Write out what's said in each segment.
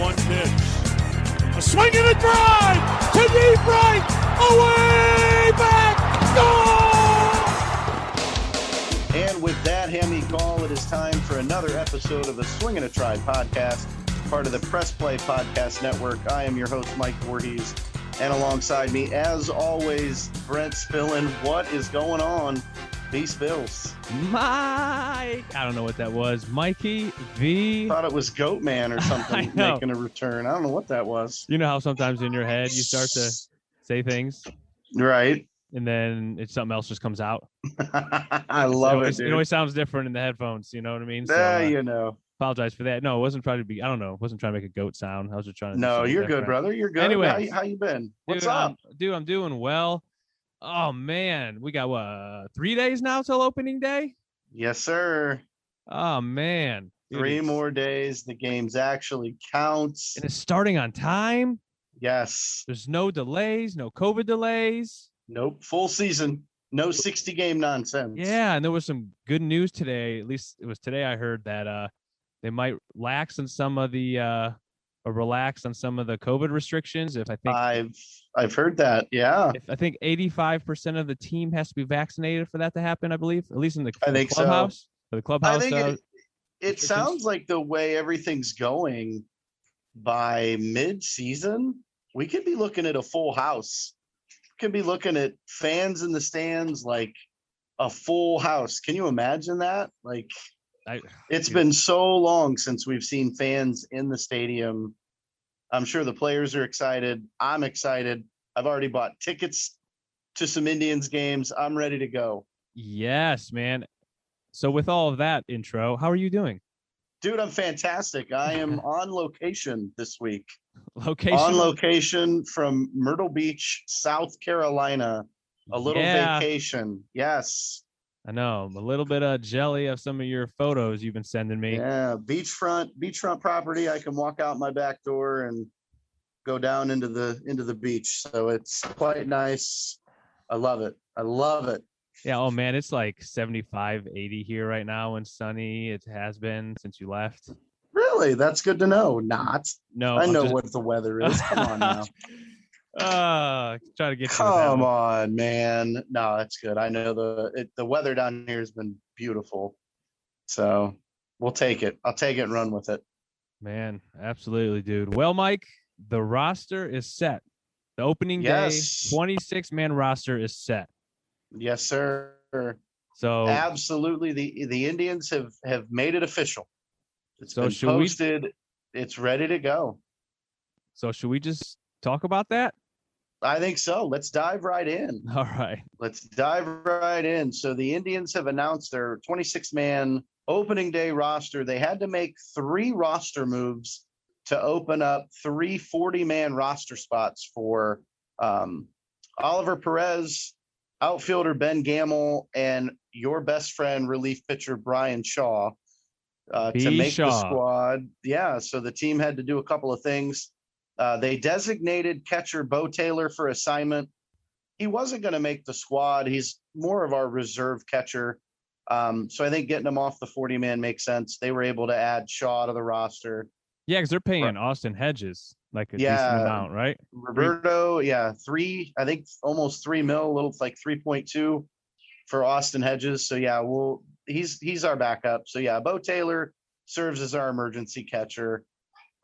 1 pitch. A swing and a drive to deep right, away back, goal! And with that hammy call, it is time for another episode of the Swing and a Try podcast, part of the Press Play Podcast Network. I am your host, Mike Voorhees, and alongside me, as always, Brent Spillin. What is going on? B Spills. Mike. I don't know what that was. Mikey V. Thought it was Goat Man or something making a return. I don't know what that was. You know how sometimes in your head you start to say things, right? And then something else just comes out. I love it, dude. It always sounds different in the headphones. You know what I mean? So, you know. Apologize for that. No, it wasn't trying to be. I don't know. It wasn't trying to make a goat sound. I was just trying to. No, you're good, brother. You're good. Anyway, how you been? What's up, dude? I'm doing well. Oh man, we got 3 days now till opening day. Yes, sir. Oh man, dude, 3 more days. The games actually counts. And it's starting on time. Yes. There's no delays, no COVID delays. Nope. Full season. No 60-game nonsense. Yeah, and there was some good news today. At least it was today. I heard that they might relax on some of the COVID restrictions. If I think I've heard that. Yeah. I think 85% of the team has to be vaccinated for that to happen. I believe, at least in the clubhouse. So. For the clubhouse. I think it sounds like the way everything's going, by mid-season, we could be looking at a full house. Could be looking at fans in the stands, like a full house. Can you imagine that? Like, it's been so long since we've seen fans in the stadium. I'm sure the players are excited. I'm excited. I've already bought tickets to some Indians games. I'm ready to go. Yes, man. So with all of that intro, how are you doing? Dude, I'm fantastic. I am on location this week. On location from Myrtle Beach, South Carolina. A little vacation. Yes. I know. I'm a little bit jelly of some of your photos you've been sending me. Yeah, beachfront property. I can walk out my back door and go down into the beach. So it's quite nice. I love it. Yeah. Oh man, it's like 75, 80 here right now and sunny. It has been since you left. Really? That's good to know. No, I know what the weather is. Come on now. Try to get. Come on, man. No, that's good. I know the weather down here has been beautiful, so we'll take it. I'll take it and run with it. Man, absolutely, dude. Well, Mike, the roster is set. The opening day 26-man roster is set. Yes, sir. So absolutely, the Indians have made it official. It's been posted. It's ready to go. So should we just talk about that? I think so. Let's dive right in. All right. Let's dive right in. So the Indians have announced their 26-man opening day roster. They had to make 3 roster moves to open up 3 40-man roster spots for Oliver Perez, outfielder Ben Gamel, and your best friend, relief pitcher Brian Shaw, to make the squad. Yeah, so the team had to do a couple of things. They designated catcher Bo Taylor for assignment. He wasn't going to make the squad. He's more of our reserve catcher. So I think getting him off the 40-man makes sense. They were able to add Shaw to the roster. Yeah, because they're paying Austin Hedges like a decent amount, right? Roberto, I think almost $3 million, a little like 3.2 for Austin Hedges. So yeah, he's our backup. So yeah, Bo Taylor serves as our emergency catcher.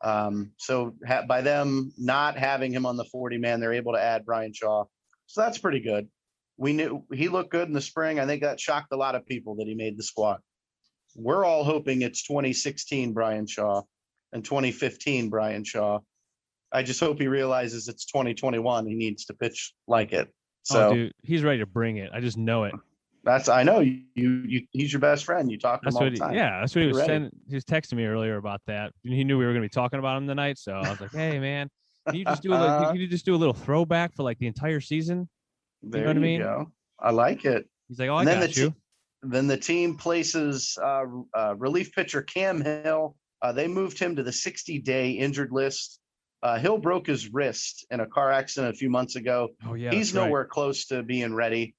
So by them not having him on the 40-man, they're able to add Brian Shaw. So that's pretty good. We knew he looked good in the spring. I think that shocked a lot of people that he made the squad. We're all hoping it's 2016 Brian Shaw and 2015 Brian Shaw. I just hope he realizes it's 2021. He needs to pitch like it. So dude, he's ready to bring it. I just know it. I know you he's your best friend. You talk to him all the time. Yeah, that's what he was saying. He was texting me earlier about that. He knew we were going to be talking about him tonight, so I was like, "Hey, man, can you just do a little throwback for like the entire season?" You know what I mean? Go. I like it. He's like, "Oh, I got you." Then the team places relief pitcher Cam Hill. They moved him to the 60-day injured list. Hill broke his wrist in a car accident a few months ago. Oh yeah, he's nowhere close to being ready.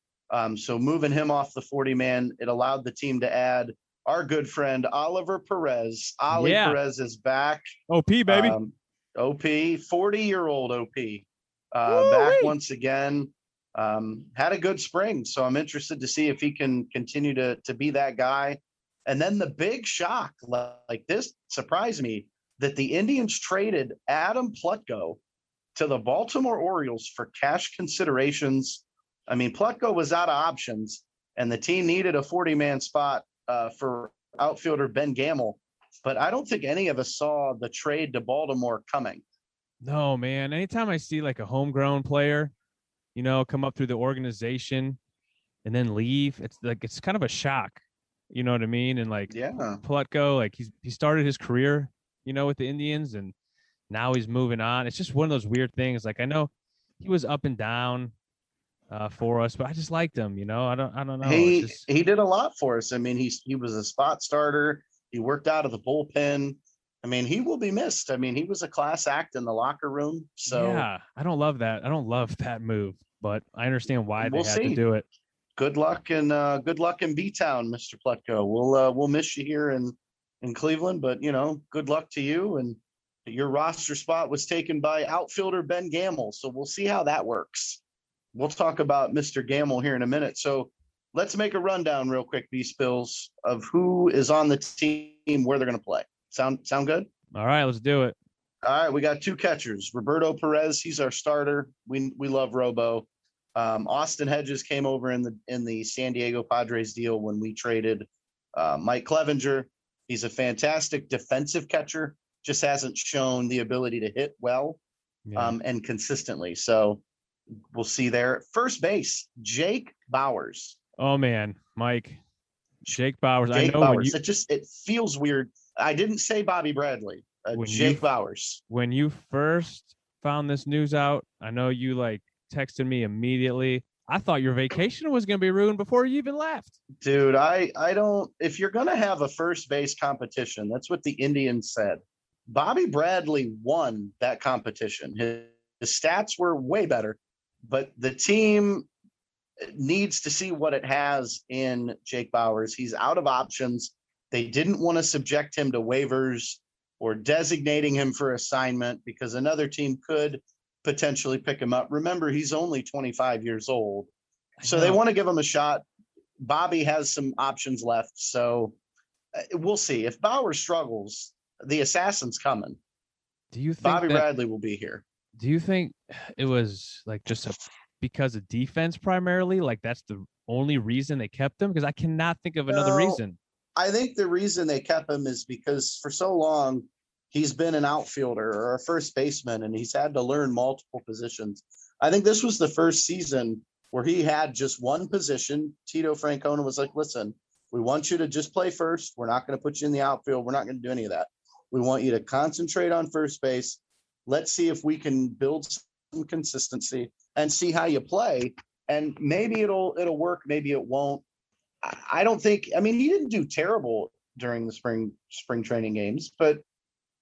So moving him off the 40-man, it allowed the team to add our good friend Oliver Perez. Perez is back. OP, baby. OP, 40-year-old OP, back Woo-wee. once again. Had a good spring, so I'm interested to see if he can continue to be that guy. And then the big shock, like this surprised me, that the Indians traded Adam Plutko to the Baltimore Orioles for cash considerations. I mean, Plutko was out of options, and the team needed a 40-man spot for outfielder Ben Gamel. But I don't think any of us saw the trade to Baltimore coming. No, man. Anytime I see like a homegrown player, come up through the organization and then leave, it's kind of a shock. You know what I mean? And like Yeah. Plutko, like he started his career, with the Indians, and now he's moving on. It's just one of those weird things. Like I know he was up and down for us, but I just liked him. I don't know. He did a lot for us. I mean, he was a spot starter. He worked out of the bullpen. I mean, he will be missed. I mean, he was a class act in the locker room. So yeah, I don't love that. I don't love that move, but I understand why they had to do it. Good luck in B-Town, Mr. Plutko. We'll miss you here in Cleveland, but good luck to you. And your roster spot was taken by outfielder Ben Gamel, so we'll see how that works. We'll talk about Mr. Gamel here in a minute. So let's make a rundown real quick, B-Spills, of who is on the team, where they're going to play. Sound good? All right, let's do it. All right, we got two catchers. Roberto Perez, he's our starter. We love Robo. Austin Hedges came over in the San Diego Padres deal when we traded Mike Clevenger. He's a fantastic defensive catcher, just hasn't shown the ability to hit well and consistently. So we'll see there. First base, Jake Bauers. Oh man, Mike. Jake Bauers. Jake Bauers. It feels weird. I didn't say Bobby Bradley. Jake Bauers. When you first found this news out, I know you texted me immediately. I thought your vacation was going to be ruined before you even left. Dude, I don't. If you're going to have a first base competition, that's what the Indians said. Bobby Bradley won that competition. His stats were way better, but the team needs to see what it has in Jake Bauers. He's out of options. They didn't want to subject him to waivers or designating him for assignment because another team could potentially pick him up. Remember, he's only 25 years old. So they want to give him a shot. Bobby has some options left. So we'll see. If Bauer struggles, the assassin's coming. Do you think Bobby Bradley will be here? Do you think it was because of defense primarily? Like that's the only reason they kept him? Because I cannot think of another reason. I think the reason they kept him is because for so long he's been an outfielder or a first baseman, and he's had to learn multiple positions. I think this was the first season where he had just one position. Tito Francona was like, listen, we want you to just play first. We're not going to put you in the outfield. We're not going to do any of that. We want you to concentrate on first base. Let's see if we can build some consistency and see how you play. And maybe it'll work. Maybe it won't. I don't think, I mean, he didn't do terrible during the spring training games, but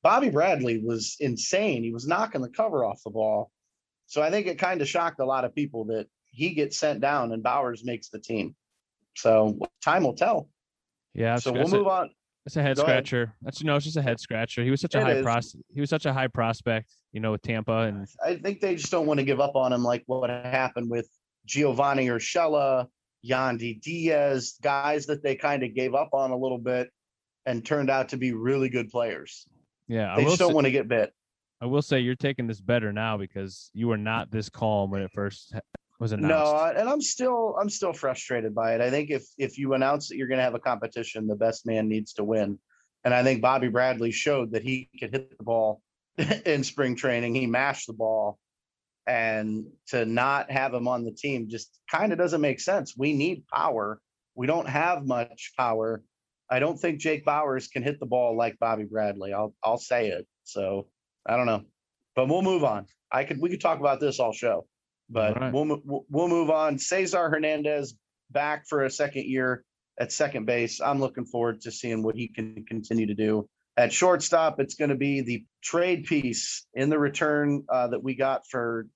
Bobby Bradley was insane. He was knocking the cover off the ball. So I think it kind of shocked a lot of people that he gets sent down and Bauers makes the team. So time will tell. Yeah. So we'll move on. It's a head scratcher. It's just a head scratcher. He was such a high prospect, with Tampa. And I think they just don't want to give up on him like what happened with Giovanni Urshela, Yandy Diaz, guys that they kind of gave up on a little bit and turned out to be really good players. Yeah. They just don't want to get bit. I will say you're taking this better now because you were not this calm when it first was announced. No, and I'm still frustrated by it. I think if you announce that you're going to have a competition, the best man needs to win. And I think Bobby Bradley showed that he could hit the ball in spring training. He mashed the ball. And to not have him on the team just kind of doesn't make sense. We need power. We don't have much power. I don't think Jake Bauers can hit the ball like Bobby Bradley. I'll say it. So I don't know, but we'll move on. We could talk about this all show, but right. We'll move on. Cesar Hernandez back for a second year at second base. I'm looking forward to seeing what he can continue to do. At shortstop, it's going to be the trade piece in the return that we got for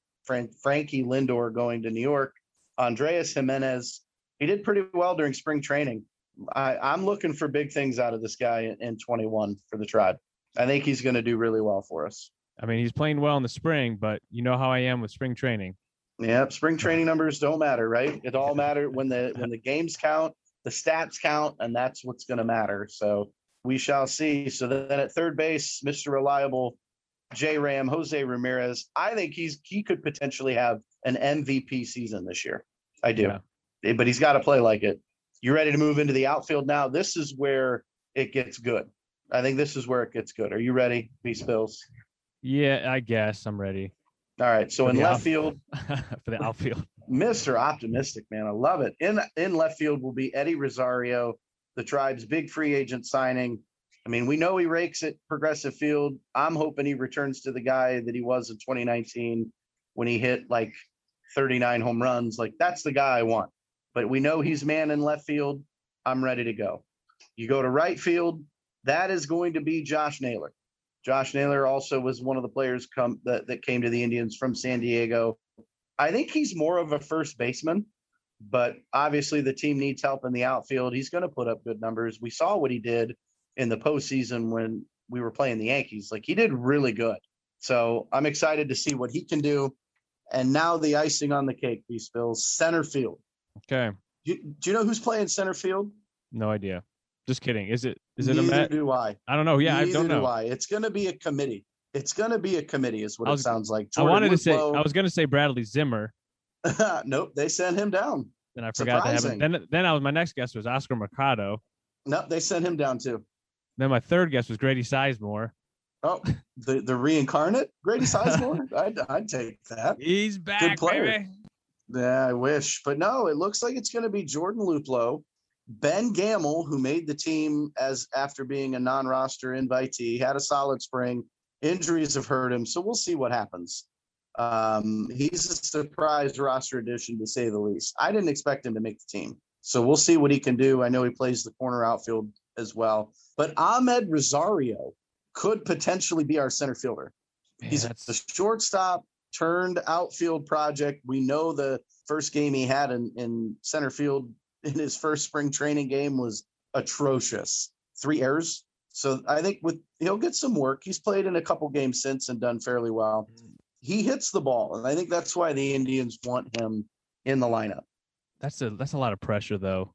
Frankie Lindor going to New York. Andreas Jimenez, he did pretty well during spring training. I'm looking for big things out of this guy in 21 for the Tribe. I think he's going to do really well for us. I mean, he's playing well in the spring, but you know how I am with spring training. Yep, spring training numbers don't matter, right? It all matters when the games count, the stats count, and that's what's going to matter. So we shall see. So then at third base, Mr. Reliable, J-Ram, Jose Ramirez. I think he could potentially have an MVP season this year. I do. Yeah. But he's got to play like it. You ready to move into the outfield now? This is where it gets good. I think this is where it gets good. Are you ready, B-Spills? Yeah, I guess I'm ready. All right. So in left field. For the outfield. Mr. Optimistic, man. I love it. In left field will be Eddie Rosario, the Tribe's big free agent signing. I mean, we know he rakes at Progressive Field. I'm hoping he returns to the guy that he was in 2019 when he hit like 39 home runs. Like, that's the guy I want. But we know he's man in left field. I'm ready to go. You go to right field, that is going to be Josh Naylor. Josh Naylor also was one of the players that came to the Indians from San Diego. I think he's more of a first baseman, but obviously the team needs help in the outfield. He's going to put up good numbers. We saw what he did in the postseason when we were playing the Yankees. Like, he did really good. So I'm excited to see what he can do. And now the icing on the cake, B-Spills, center field. Okay. Do you know who's playing center field? No idea. Just kidding. Is it a Neither Met? do I. I don't know. Yeah, Neither I don't know. do I. It's going to be a committee. It's going to be a committee is what it sounds like. I was going to say Bradley Zimmer. Nope, they sent him down. Then I forgot to have it. Then my next guess was Oscar Mercado. Nope, they sent him down too. Then my third guess was Grady Sizemore. Oh, the reincarnate Grady Sizemore? I'd take that. He's back, good player. baby. Yeah, I wish. But no, it looks like it's going to be Jordan Luplow. Ben Gamel, who made the team after being a non-roster invitee, had a solid spring. Injuries have hurt him, so we'll see what happens. He's a surprise roster addition, to say the least. I didn't expect him to make the team, so we'll see what he can do. I know he plays the corner outfield as well. But Ahmed Rosario could potentially be our center fielder. He's the shortstop turned outfield project. We know the first game he had in center field in his first spring training game was atrocious. 3 errors. So I think he'll get some work. He's played in a couple games since and done fairly well. He hits the ball, and I think that's why the Indians want him in the lineup. That's a lot of pressure, though.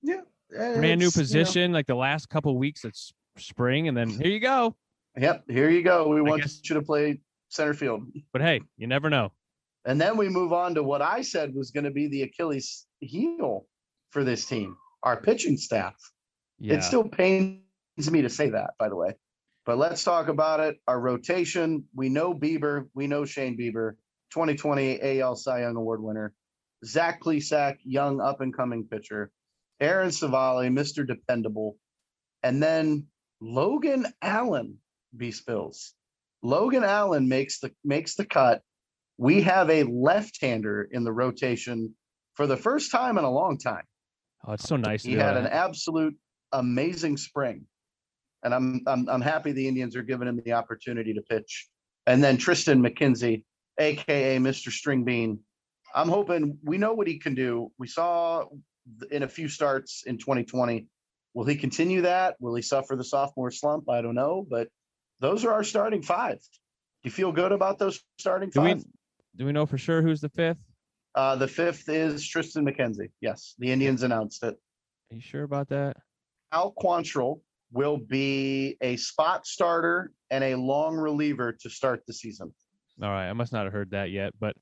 Yeah. Brand new position, like the last couple weeks it's spring, and then here you go. Yep, here you go. We want you to play center field. But hey, you never know. And then we move on to what I said was going to be the Achilles heel for this team, our pitching staff. Yeah. It still pains me to say that, by the way. But let's talk about it. Our rotation, we know Bieber. We know Shane Bieber, 2020 AL Cy Young Award winner. Zach Plesac, young up-and-coming pitcher. Aaron Savali, Mr. Dependable. And then Logan Allen, B-Spills. Logan Allen makes the cut. We have a left-hander in the rotation for the first time in a long time. Oh, it's so nice. He had an absolute amazing spring. And I'm happy the Indians are giving him the opportunity to pitch. And then Tristan McKenzie, a.k.a. Mr. String Bean. I'm hoping we know what he can do. We saw in a few starts in 2020. Will he continue that? Will he suffer the sophomore slump? I don't know. But those are our starting five. Do you feel good about those starting five? Do we know for sure who's the fifth? The fifth is Tristan McKenzie. Yes, the Indians announced it. Are you sure about that? Al Quantrill will be a spot starter and a long reliever to start the season. All right. I must not have heard that yet. But,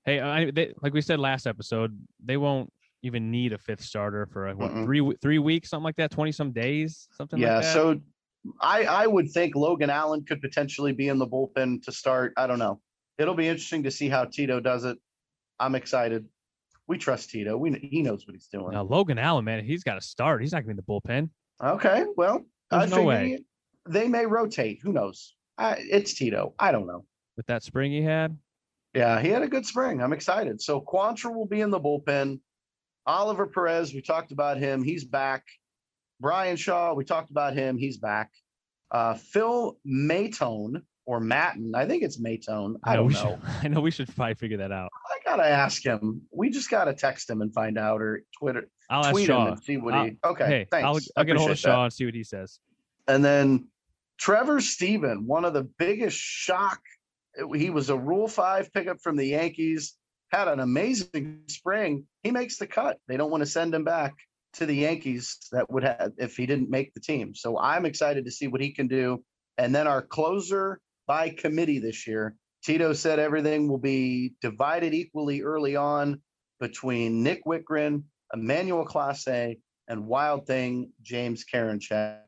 hey, like we said last episode, they won't even need a fifth starter for, 3 weeks, something like that, 20-some days, something like that? Yeah, so I would think Logan Allen could potentially be in the bullpen to start. I don't know. It'll be interesting to see how Tito does it. I'm excited. We trust Tito. He knows what he's doing. Now, Logan Allen, man, he's got to start. He's not going to be in the bullpen. Okay, well, there's no way. They may rotate. Who knows? It's Tito. I don't know. With that spring he had? Yeah, he had a good spring. I'm excited. So Quantrill will be in the bullpen. Oliver Perez, we talked about him. He's back. Brian Shaw, we talked about him. He's back. Phil Matone, or Maton. I think it's Matone. I don't know. I know we should probably figure that out. I got to ask him. We just got to text him and find out, or I'll tweet ask Shaw. him and see what he – okay, hey, thanks. I'll get a hold of Shaw and see what he says. And then Trevor Stephen, one of the biggest shock. He was a Rule 5 pickup from the Yankees, had an amazing spring. He makes the cut. They don't want to send him back to the Yankees that would have if he didn't make the team. So I'm excited to see what he can do. And then our closer by committee this year, Tito said everything will be divided equally early on between Nick Wickren, Emmanuel Clase, and Wild Thing James Karinchak.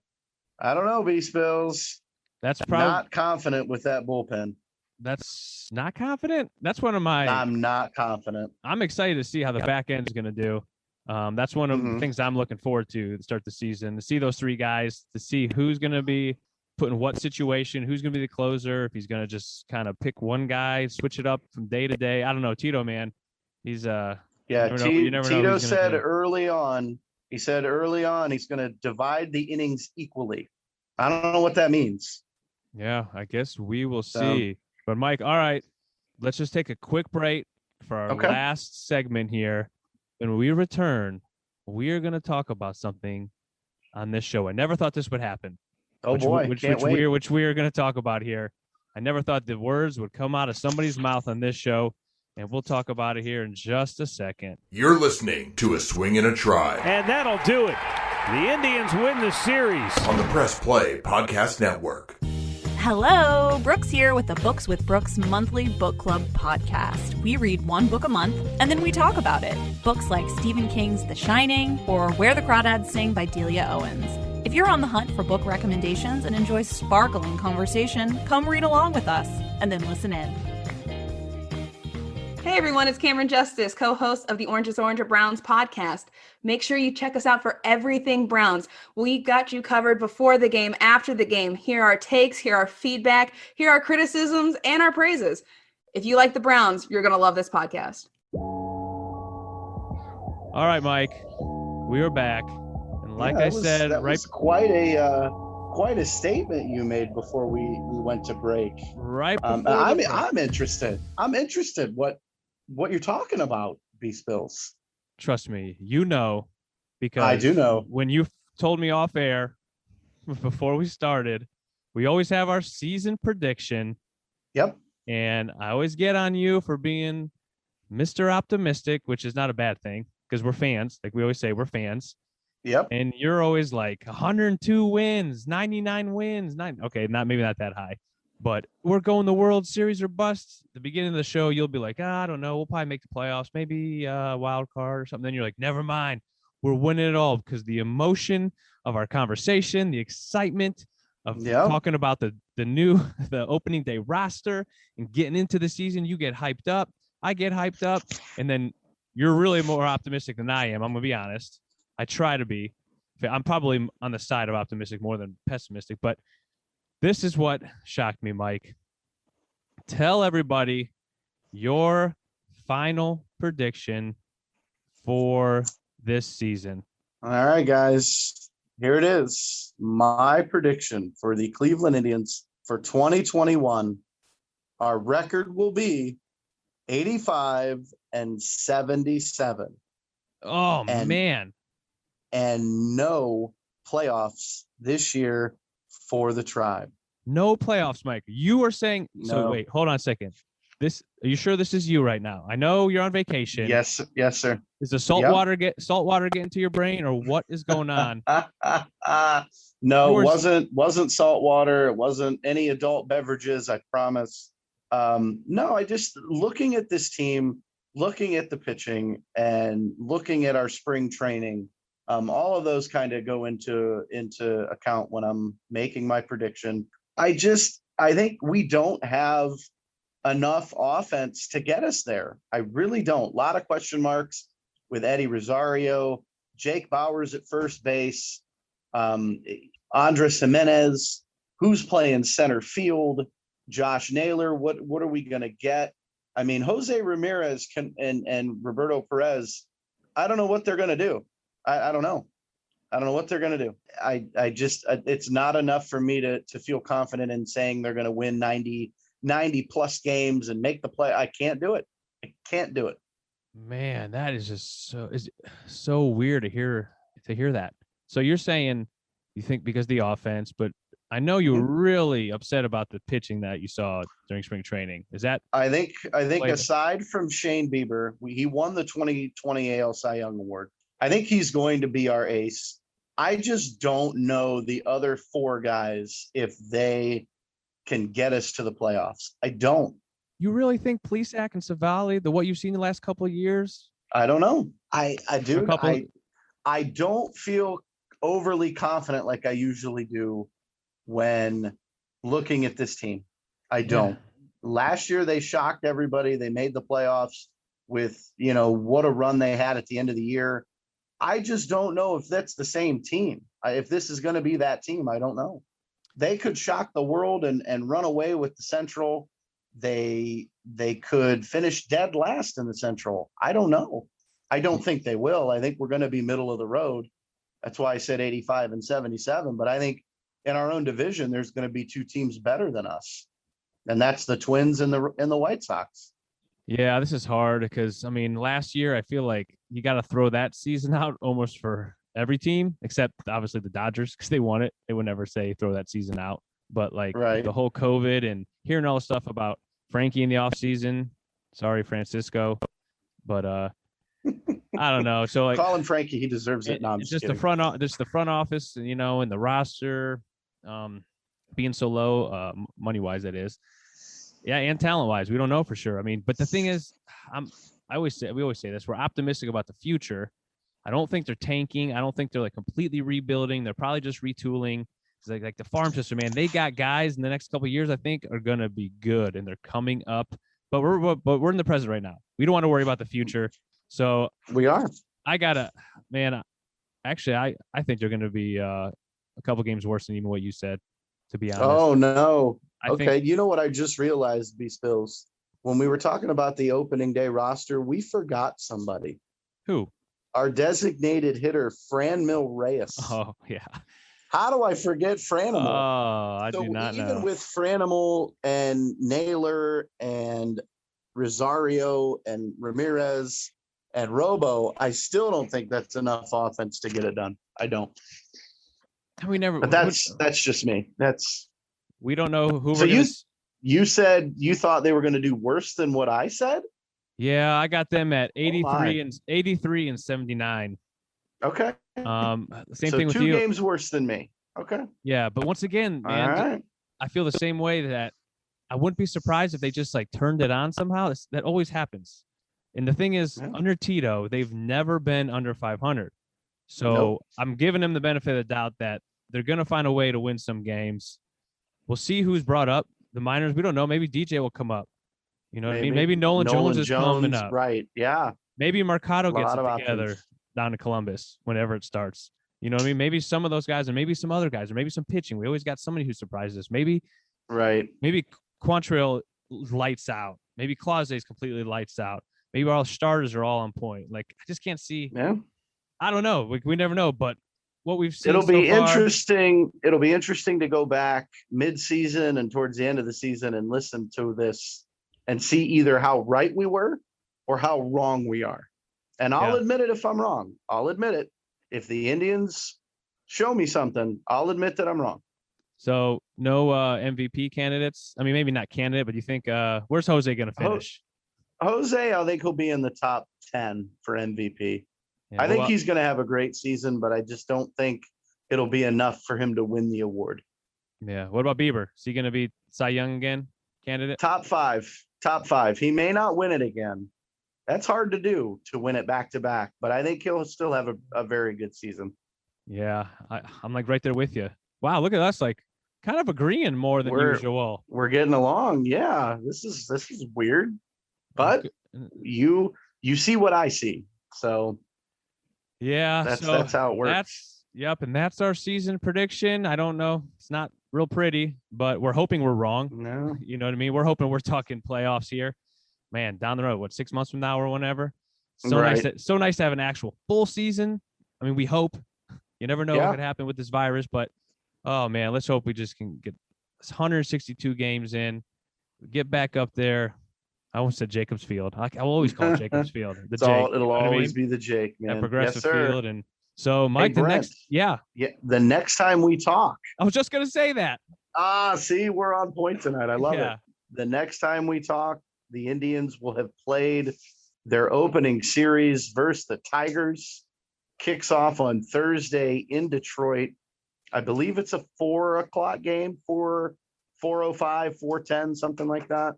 I don't know, B-Spills. That's probably not confident with that bullpen. That's not confident. That's one of my. I'm not confident. I'm excited to see how the back end is going to do. That's one of the things I'm looking forward to start the season, to see those three guys, to see who's going to be put in what situation, who's going to be the closer, if he's going to just kind of pick one guy, switch it up from day to day. I don't know. Tito, man, he's Tito said early on, he's going to divide the innings equally. I don't know what that means. Yeah, I guess we will see. But Mike, all right, let's just take a quick break for our last segment here. When we return, we are going to talk about something on this show. I never thought this would happen. Oh, which we are going to talk about here. I never thought the words would come out of somebody's mouth on this show, and we'll talk about it here in just a second. You're listening to A Swing and a Try. And that'll do it. The Indians win the series. On the Press Play Podcast Network. Hello, Brooks here with the Books with Brooks monthly book club podcast. We read one book a month, and then we talk about it. Books like Stephen King's The Shining or Where the Crawdads Sing by Delia Owens. If you're on the hunt for book recommendations and enjoy sparkling conversation, come read along with us, and then listen in. Hey everyone, it's Cameron Justice, co-host of the Orange is Orange or Browns podcast. Make sure you check us out for everything Browns. We got you covered before the game, after the game. Here are our takes, here are our feedback, here are our criticisms, and our praises. If you like the Browns, you're going to love this podcast. All right, Mike, we are back. And like I said, that was quite a statement you made before we went to break. Right. I'm interested. I'm interested what you're talking about, B-Spills. Trust me, because I do know. When you told me off air before we started, we always have our season prediction. Yep. And I always get on you for being Mr. Optimistic, which is not a bad thing because we're fans. Like we always say, we're fans. Yep. And you're always like 102 wins, 99 wins, maybe not that high, but we're going the World Series or bust. At the beginning of the show, you'll be like, I don't know, we'll probably make the playoffs, maybe a wild card or something. Then you're like, never mind, we're winning it all because the emotion of our conversation, the excitement of talking about the opening day roster and getting into the season, you get hyped up. I get hyped up, and then you're really more optimistic than I am. I'm gonna be honest. I try to be. I'm probably on the side of optimistic more than pessimistic, but this is what shocked me, Mike. Tell everybody your final prediction for this season. All right, guys. Here it is. My prediction for the Cleveland Indians for 2021. Our record will be 85-77. Oh, man. And no playoffs this year for the Tribe. No playoffs, Mike. You are saying no. So wait, hold on a second. Are you sure this is you right now? I know you're on vacation. Yes, sir. Is the salt water getting to your brain, or what is going on? No, it wasn't salt water. It wasn't any adult beverages, I promise. No, I just looking at this team, looking at the pitching, and looking at our spring training. All of those kind of go into account when I'm making my prediction. I think we don't have enough offense to get us there. I really don't. A lot of question marks with Eddie Rosario, Jake Bauers at first base, Andres Jimenez, who's playing center field, Josh Naylor. What are we going to get? I mean, Jose Ramirez and Roberto Perez, I don't know what they're going to do. I don't know. I don't know what they're going to do. It's not enough for me to feel confident in saying they're going to win 90 plus games and make the play. I can't do it. Man, that is just so weird to hear that. So you're saying you think because the offense, but I know you were really upset about the pitching that you saw during spring training. Is that? I think Like- aside from Shane Bieber, he won the 2020 AL Cy Young Award. I think he's going to be our ace. I just don't know the other four guys if they can get us to the playoffs. I don't. You really think Plesac and Savali, what you've seen the last couple of years? I don't know. I do. couple- I don't feel overly confident like I usually do when looking at this team. I don't. Last year they shocked everybody. They made the playoffs with, what a run they had at the end of the year. I just don't know if that's the same team. If this is going to be that team, I don't know. They could shock the world and run away with the Central. They could finish dead last in the Central. I don't know. I don't think they will. I think we're going to be middle of the road. That's why I said 85 and 77. But I think in our own division, there's going to be two teams better than us, and that's the Twins and the White Sox. Yeah, this is hard because last year I feel like you got to throw that season out almost for every team except obviously the Dodgers because they won it. They would never say throw that season out, but the whole COVID and hearing all the stuff about Frankie in the off season. Sorry, Francisco, but I don't know. So call him Frankie, he deserves it. No, I'm just the front office, and the roster being so low, money wise, that is. Yeah, and talent wise, we don't know for sure. But the thing is, we always say this. We're optimistic about the future. I don't think they're tanking. I don't think they're completely rebuilding. They're probably just retooling. It's like the farm system, man. They got guys in the next couple of years I think are gonna be good, and they're coming up. But we're in the present right now. We don't want to worry about the future. So we are. I think they're gonna be a couple games worse than even what you said. To be honest. Oh no. Okay, you know what I just realized, B Spills? When we were talking about the opening day roster, we forgot somebody. Who? Our designated hitter, Franmil Reyes. Oh, yeah. How do I forget Franimal? Oh, I do not know. Even with Franimal and Naylor and Rosario and Ramirez and Robo, I still don't think that's enough offense to get it done. I don't. But that's just me. We don't know who. So you said you thought they were going to do worse than what I said? Yeah, I got them at 83 and 79. Okay. Same thing with you. 2 games worse than me. Okay. Yeah, but once again, man, right. I feel the same way that I wouldn't be surprised if they just turned it on somehow. That always happens. And the thing is, under Tito, they've never been under 500. So Nope. I'm giving them the benefit of the doubt that they're going to find a way to win some games. We'll see who's brought up. The minors, we don't know. Maybe DJ will come up. You know what I mean? Maybe Nolan Jones is coming up. Right. Yeah. Maybe Mercado gets it together options. down to Columbus whenever it starts. You know what I mean? Maybe some of those guys, or maybe some other guys, or maybe some pitching. We always got somebody who surprises us. Maybe Quantrill lights out. Maybe Clause's completely lights out. Maybe our starters are all on point. I just can't see. Yeah. I don't know. We never know. But what we've seen, It'll be interesting. It'll be interesting to go back mid-season and towards the end of the season and listen to this and see either how right we were or how wrong we are. And I'll admit it if I'm wrong. I'll admit it. If the Indians show me something, I'll admit that I'm wrong. So no MVP candidates. Maybe not candidate, but you think where's Jose going to finish? Jose, I think he'll be in the top 10 for MVP. Yeah, I think he's going to have a great season, but I just don't think it'll be enough for him to win the award. Yeah. What about Bieber? Is he going to be Cy Young again candidate? Top five. He may not win it again. That's hard to do, to win it back to back, but I think he'll still have a very good season. Yeah. I'm right there with you. Wow. Look at us. Kind of agreeing more than usual. We're getting along. Yeah. This is weird, but you see what I see. So yeah, that's how it works. And that's our season prediction. I don't know. It's not real pretty, but we're hoping we're wrong. No. You know what I mean? We're hoping we're talking playoffs here. Man, down the road, 6 months from now or whenever. Nice to have an actual full season. We hope. You never know what could happen with this virus, but oh man, let's hope we just can get 162 games in, get back up there. I almost said Jacobs Field. I will always call it Jacobs Field. It'll always be the Jake, man. That Progressive Field. And So, Mike, the Brent. The next time we talk. I was just going to say that. See, we're on point tonight. I love it. The next time we talk, the Indians will have played their opening series versus the Tigers. Kicks off on Thursday in Detroit. I believe it's a 4:00 game, 4:05, 4:10, something like that.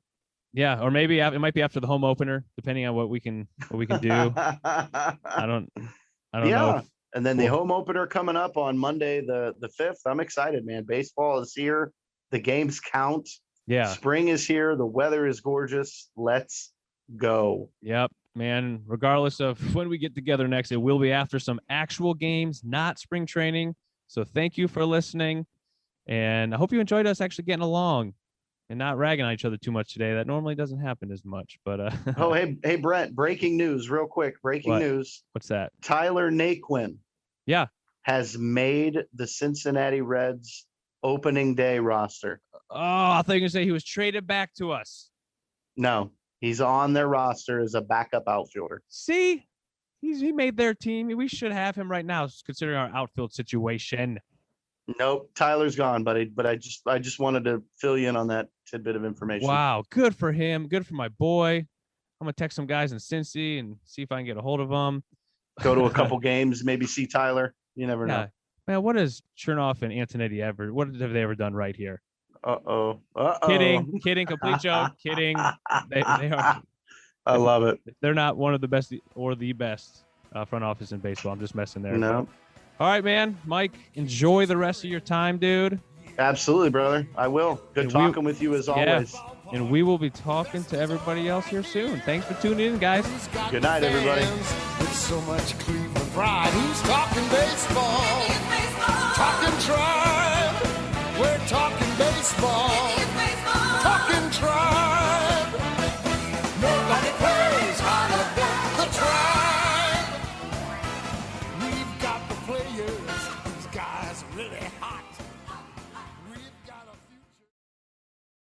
Yeah, or maybe it might be after the home opener, depending on what we can do. I don't know. And then the home opener coming up on Monday, the 5th. I'm excited, man. Baseball is here. The games count. Yeah. Spring is here. The weather is gorgeous. Let's go. Yep, man. Regardless of when we get together next, it will be after some actual games, not spring training. So thank you for listening. And I hope you enjoyed us actually getting along and not ragging on each other too much today. That normally doesn't happen as much. But hey, Brent, breaking news real quick. Breaking news. What's that? Tyler Naquin. Yeah. Has made the Cincinnati Reds opening day roster. Oh, I thought you were going to say he was traded back to us. No, he's on their roster as a backup outfielder. See, he made their team. We should have him right now, considering our outfield situation. Nope, Tyler's gone, buddy. But I just wanted to fill you in on that tidbit of information. Wow, good for him. Good for my boy. I'm gonna text some guys in Cincy and see if I can get a hold of them. Go to a couple games, maybe see Tyler. You never know. Man, what has Chernoff and Antonetti what have they ever done right here? Uh-oh. Kidding, complete joke. Kidding. They are. I love it. They're not one of the best or the best front office in baseball. I'm just messing there. No. All right, man. Mike, enjoy the rest of your time, dude. Absolutely, brother. I will. Good talking with you as always. And we will be talking to everybody else here soon. Thanks for tuning in, guys. Good night, everybody. With so much Cleveland pride, who's talking baseball? Talking Tribe. We're talking baseball. Talking Tribe. Nobody plays harder than the Tribe. We've got the players. These guys are really hot.